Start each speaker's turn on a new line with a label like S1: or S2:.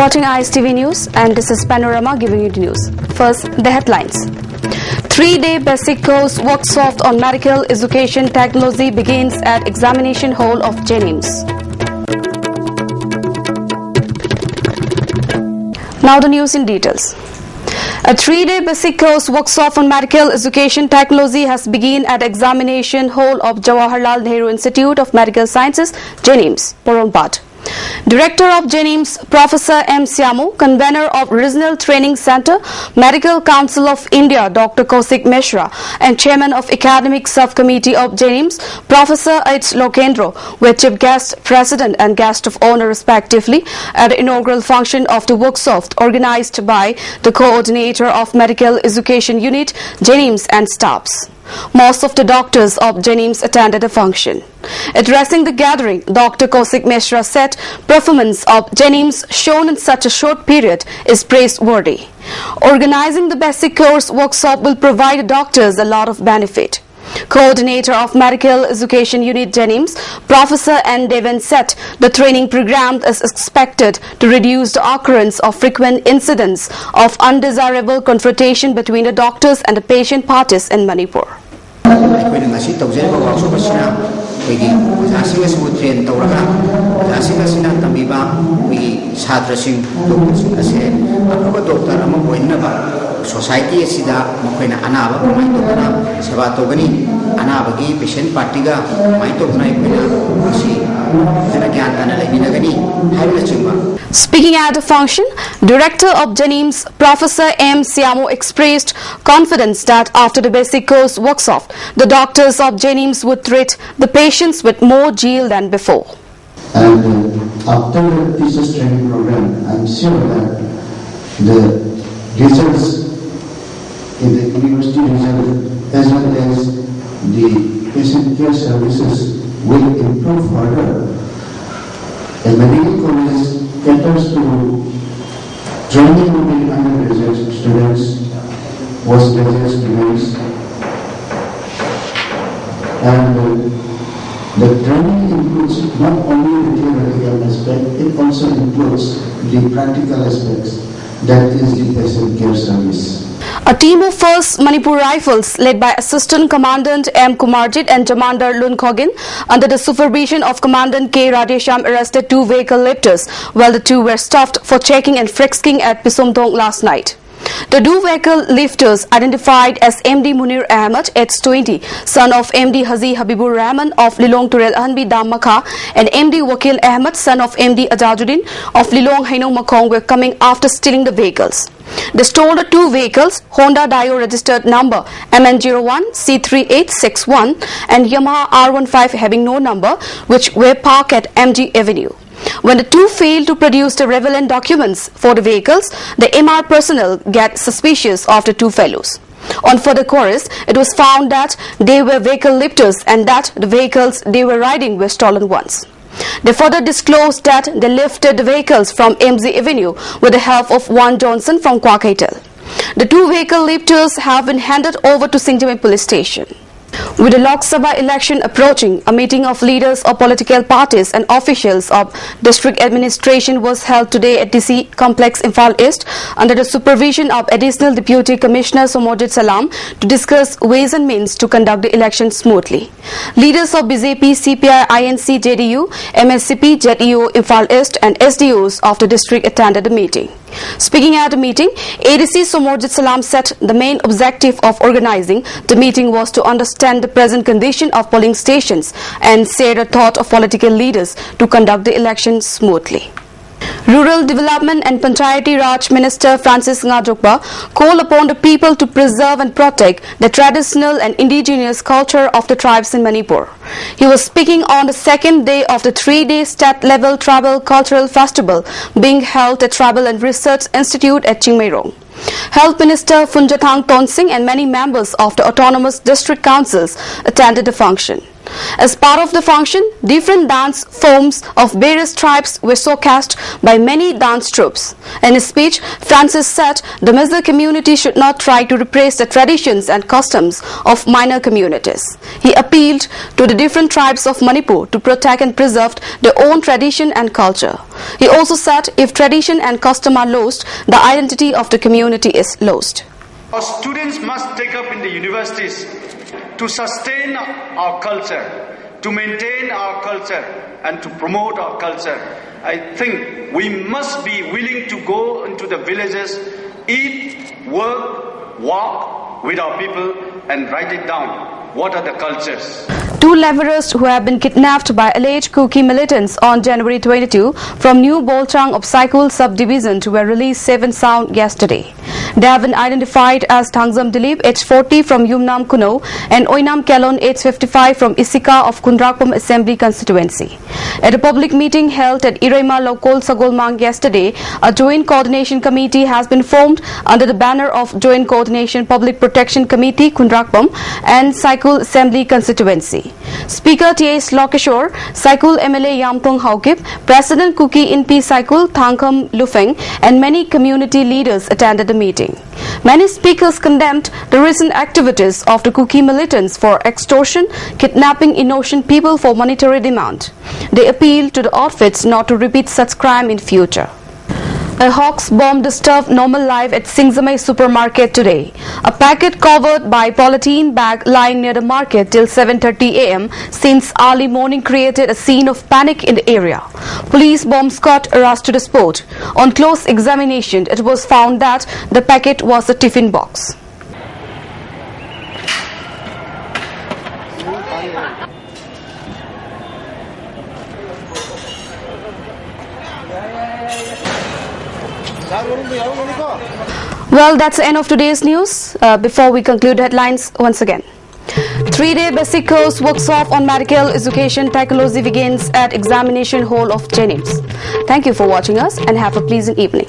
S1: watching ISTV News, and this is Panorama giving you the news. First, the headlines. 3-day basic course workshop on medical education technology begins at examination hall of JNIMS. Now the news in details. A 3-day basic course workshop on medical education technology has begun at examination hall of Jawaharlal Nehru Institute of Medical Sciences, JNIMS, Poronpat. Director of JNIMS, Professor M. Syamu, convener of Regional Training Center, Medical Council of India, Dr. Kaushik Mishra, and Chairman of Academic Subcommittee of JNIMS, Professor H. Lokendro, were chief guest, president, and guest of honor respectively at the inaugural function of the workshop organized by the coordinator of Medical Education Unit, JNIMS, and staffs. Most of the doctors of JNIMS attended the function. Addressing the gathering, Dr. Kaushik Mishra said performance of JNIMS shown in such a short period is praiseworthy. Organizing the basic course workshop will provide doctors a lot of benefit. Coordinator of Medical Education Unit JNIMS, Professor N. Devan said the training program is expected to reduce the occurrence of frequent incidents of undesirable confrontation between the doctors and the patient parties in Manipur.
S2: Society sida mokoina anaba kamai seva togani anabagi patient party ga mai togna ikoina si jana gyan tana lebinagani haibna chimba.
S1: Speaking at the function, Director of JNIMS, Professor M. Syamu, expressed confidence that after the basic course workshop, the doctors of JNIMS would treat the patients with more zeal than before.
S3: And after the teachers training program, I am sure that the results in the university result as well as the patient care services will improve further. A medical college caters to training only undergraduate students, postgraduate students, and the training includes not only the theoretical aspect, it also includes the practical aspects, that is the patient care service.
S1: A team of 1st Manipur Rifles led by Assistant Commandant M. Kumarjit and Commander Lun Khogin under the supervision of Commandant K. Radhesham arrested 2 vehicle lifters while the 2 were stopped for checking and frisking at Pisumthong last night. The 2 vehicle lifters identified as MD Munir Ahmed, age 20, son of MD Haji Habibur Rahman of Lilong Turel Hanbi Dam Makha, and MD Wakil Ahmed, son of MD Ajaduddin of Lilong Hainong Makong, were coming after stealing the vehicles. They stole the 2 vehicles, Honda Dio registered number MN01 C3861 and Yamaha R15 having no number, which were parked at MG Avenue. When the 2 failed to produce the relevant documents for the vehicles, the MR personnel get suspicious of the 2 fellows. On further queries, it was found that they were vehicle lifters and that the vehicles they were riding were stolen ones. They further disclosed that they lifted the vehicles from MZ Avenue with the help of one Johnson from Kwakaitel. The 2 vehicle lifters have been handed over to Singjamay Police Station. With the Lok Sabha election approaching, a meeting of leaders of political parties and officials of district administration was held today at DC Complex, Imphal East, under the supervision of Additional Deputy Commissioner Somojit Salam to discuss ways and means to conduct the election smoothly. Leaders of BJP, CPI, INC, JDU, MSCP, JDU, Imphal East and SDOs of the district attended the meeting. Speaking at the meeting, ADC Somojit Salam said the main objective of organizing the meeting was to understand the present condition of polling stations and share the thought of political leaders to conduct the election smoothly. Rural Development and Panchayati Raj Minister Francis Ngadokba called upon the people to preserve and protect the traditional and indigenous culture of the tribes in Manipur. He was speaking on the 2nd day of the 3-day state-level tribal cultural festival being held at Tribal and Research Institute at Chingmairong. Health Minister Phunjathang Tonsing and many members of the autonomous district councils attended the function. As part of the function, different dance forms of various tribes were showcased by many dance troupes. In his speech, Francis said the Mizo community should not try to repress the traditions and customs of minor communities. He appealed to the different tribes of Manipur to protect and preserve their own tradition and culture. He also said if tradition and custom are lost, the identity of the community is lost.
S4: Our students must take up in the universities to sustain our culture, to maintain our culture, and to promote our culture. I think we must be willing to go into the villages, eat, work, walk with our people, and write it down. What are the cultures?
S1: Two laborers who have been kidnapped by alleged Kuki militants on January 22 from New Bolchang of Saikul subdivision were released safe and sound yesterday. They have been identified as Thangzam Dilip, age 40 from Yumnam Kuno, and Oinam Kelon, age 55 from Isika of Kundrakpam Assembly constituency. At a public meeting held at Iraima Lokol Sagolmang yesterday, a joint coordination committee has been formed under the banner of Joint Coordination Public Protection Committee Kundrakpam and Saikul Assembly constituency. Speaker T.S. Lokeshwar, Saikul MLA Yamtung Haukip, President Kuki Inpi Saikul Thangkham Lufeng, and many community leaders attended the meeting. Many speakers condemned the recent activities of the Kuki militants for extortion, kidnapping innocent people for monetary demand. They appealed to the outfits not to repeat such crime in future. A Hawks bomb disturbed normal life at Singzamai supermarket today. A packet covered by polythene bag lying near the market till 7:30 am since early morning created a scene of panic in the area. Police bomb squad rushed to the spot. On close examination, it was found that the packet was a tiffin box. Well, that's the end of today's news. Before we conclude headlines once again. 3-day basic course workshop on medical education technology begins at examination hall of Jennings. Thank you for watching us and have a pleasant evening.